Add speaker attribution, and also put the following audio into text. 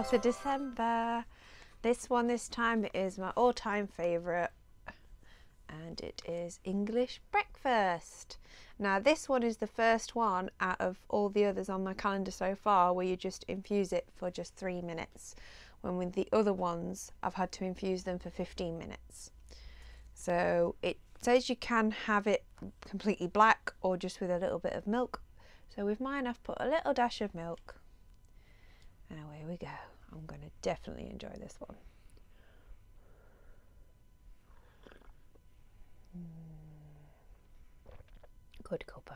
Speaker 1: 24th of December. This one this time is my all-time favourite, and it is English breakfast. Now this one is the first one out of all the others on my calendar so far where you just infuse it for just 3 minutes, when with the other ones I've had to infuse them for 15 minutes. So it says you can have it completely black or just with a little bit of milk. So with mine I've put a little dash of milk, and away we go. I'm going to definitely enjoy this one. Good cuppa.